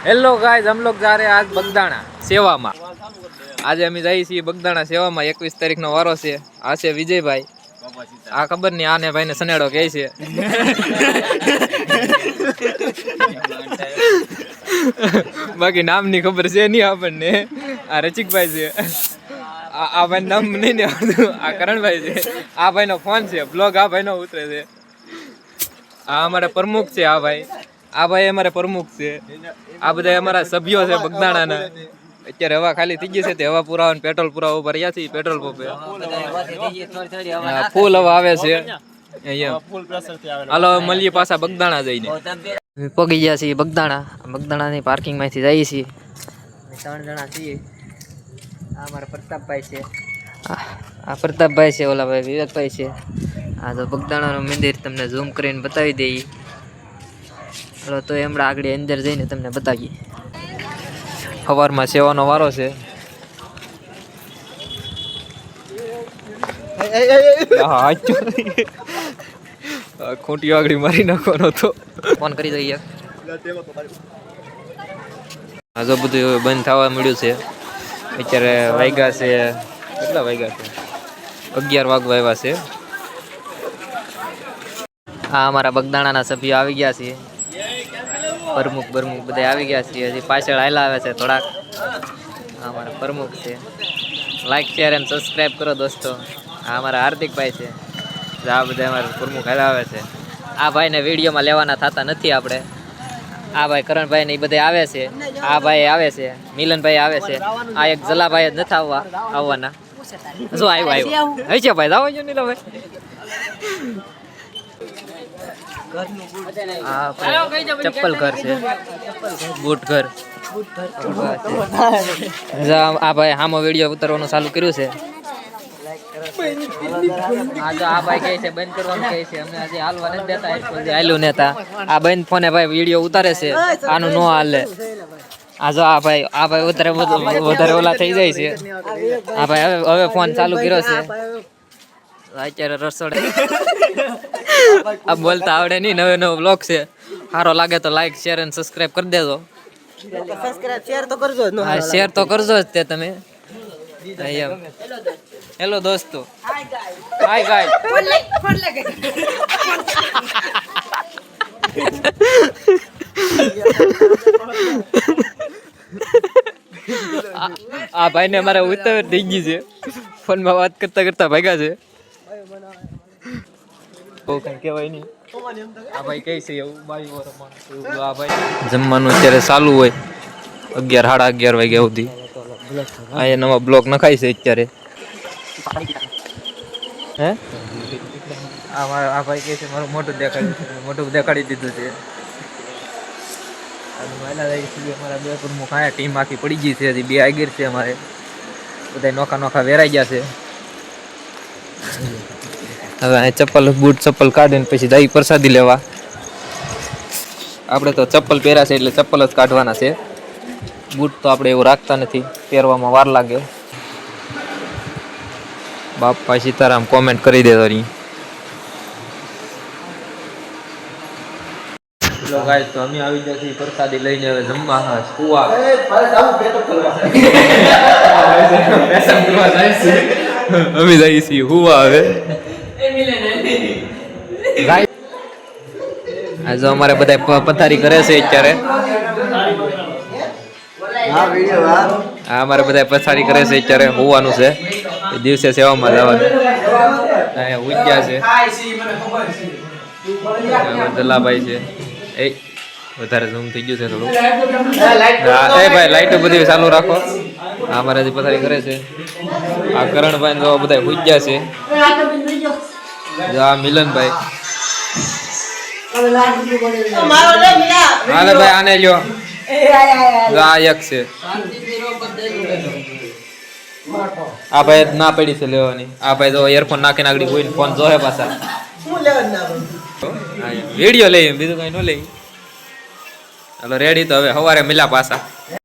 Hello guys, हम लोग जा रहे हैं आज बगदाણા સેવામાં। આજે અમે જઈએ છીએ બગદાણા સેવામાં। 21 તારીખનો વારો છે। આ છે વિજયભાઈ। આ ખબર નહીં આને ભાઈને સનેડો કહે છે। બાકી નામની ખબર છે નહીં આપણને। આ રચિકભાઈ છે। આ ભાઈ નામ નહીં ને આ કરણભાઈ છે। આ ભાઈનો ફોન છે, બ્લોગ આ ભાઈનો ઉતરે છે। આ અમારા પ્રમુખ છે। આ ભાઈ અમારા પ્રમુખ છે। આ બધા અમારા સભ્યો છે બગદાણાના। અત્યારે હવા ખાલી થઈ ગઈ છે તે હવા પુરાવા પેટ્રોલ પુરાવા ભર્યા છે પેટ્રોલ પંપે। ફૂલ હવા આવે છે અહીંયા। હાલો મળીએ પાછા બગદાણા જઈને। પગી ગયા છીએ બગદાણાની પાર્કિંગ માંથી જઈએ છીએ। 3 જણા છીએ। આ અમારા પ્રતાપભાઈ છે, આ પ્રતાપભાઈ છે, ઓલા ભાઈ વિવેકભાઈ છે। આ તો બગદાણાનું મંદિર તમને ઝૂમ કરીને બતાવી દઈએ। ચાલો તો હમણાં આગળ અંદર જઈને તમને બતાવીએ। સવારમાં સેવાનો વારો છે। ખોટી આગળ મારી નાખવાનો તો ફોન કરી દઈએ। આ જો બધું બંધ થવા મળ્યું છે। અત્યારે વાગ્યા છે કેટલા વાગ્યા છે 11 વાગવા આવ્યા છે। આ અમારા બગદાણાના સભ્યો આવી ગયા છે। પ્રમુખ બધા આવી ગયા છે। હજી પાછળ હાલા આવે છે થોડાક। આ અમારા પ્રમુખ છે। લાઈક શેર અને સબસ્ક્રાઈબ કરો દોસ્તો। આ અમારા હાર્દિકભાઈ છે। આ બધા અમારા પ્રમુખ હાલા આવે છે। આ ભાઈને વિડીયોમાં લેવાના થતા નથી આપણે। આ ભાઈ કરણભાઈ ને એ બધા આવે છે। આ ભાઈ આવે છે, મિલનભાઈ આવે છે। આ એક જલાભાઈ જ નથી આવવાના। શું આવ્યો હઈ છે ભાઈ જાવ છો નીલા ભાઈ। ચપ્પલ ઘર છે, બૂટ ઘર। આ ભાઈ હામો વિડીયો ઉતારવાનું ચાલુ કર્યું છે। આ જો આ ભાઈ કહે છે બંધ કરવાનું કહે છે, અમને હજી હાલવા નથી દેતા, હાલ્યું નેતા। આ બંધ ફોને ભાઈ વિડીયો ઉતારે છે, આનું નો હાલે। આ જો આ ભાઈ વધારે ઓલા થઈ જાય છે। આ ભાઈ હવે ફોન ચાલુ કર્યો છે। અત્યારે રસોડે આ બોલતા આવડે નહીં, નવો બ્લોગ છે। સારો લાગે તો લાઈક શેર અને સબસ્ક્રાઇબ કરી દેજો। શેર તો કરજો જ તે તમે। હેલો દોસ્તો, હાય ગાઈસ। આ ભાઈને અમારે ઉતાવળ થઈ ગઈ છે, ફોનમાં વાત કરતા કરતા ભાગ્યા છે। બહુ કઈ કહેવાય નહીં। આ ભાઈ કઈ છે એવું આ ભાઈ જમવાનું અત્યારે ચાલુ હોય 11 સાડા 11 વાગ્યા સુધી। આ નવા બ્લોક નખાય છે અત્યારે। હે આ ભાઈ કહે છે મારું મોટું દેખાડી દીધું છે। અમારા બે પ્રમુખ આયા, ટીમ આખી પડી ગઈ છે, હજી 2 આગળ છે અમારે। બધા નોખા વેરાઈ ગયા છે। હવે આ ચપ્પલ કાઢીને પછી દહીં પ્રસાદી લેવા। આપણે તો ચપ્પલ પહેર્યા છે એટલે ચપ્પલ જ કાઢવાના છે। બૂટ તો આપણે એવું રાખતા નથી, પહેરવામાં વાર લાગે। બાપા સીતારામ કોમેન્ટ કરી દેતો રહી। ગાઈસ તો અમે આવી ગયા છીએ પ્રસાદી લઈને, હવે જમવા સુવા। અમે જઈએ છીએ હુવા હવે। આ જો અમારે બધા પથારી કરે છે અત્યારે। આ અમારે બધા પથારી કરે છે અત્યારે, હોવાનું છે દિવસે સેવામાં જવાનું। અહીંયા ઉજ્યા છે દલાભાઈ છે। એ વધારે ઝૂમ થઈ ગયું છે થોડું। એ ભાઈ લાઈટો બધી ચાલુ રાખો। આ અમારે હજી પથારી કરે છે। આ કરણભાઈ જો બધા ઉજ્યા છે। આ મિલનભાઈ, હાલે ભાઈ આને લ્યો। આ એક છે, આ ભાઈ ના પડી છે લેવાની। આ ભાઈ જો ઇયરફોન નાખીને આગળ કોઈ ફોન જોહે પાછા। વિડીયો લઈ, બીજું કઈ ન લઈ। હાલો રેડી, તો હવે સવારે મિલા પાછા।